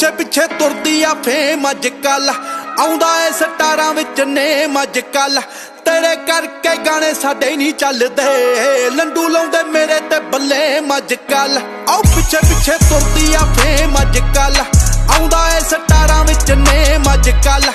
ਪਿੱਛੇ ਪਿੱਛੇ ਤੁਰਦੀ ਆ ਫੇਮ ਅੱਜ ਕੱਲ ਆਉਂਦਾ ਏ ਸਟਾਰਾਂ ਵਿੱਚ ਨੇਮ ਅੱਜ ਕੱਲ तेरे करके गाने साडे नहीं चलदे लंडू लाउंदे मेरे ते बल्ले अजकल आओ पिछे पिछे तुरदी आ फेम अजकल आउंदा ए सटारां विच नेम अजकल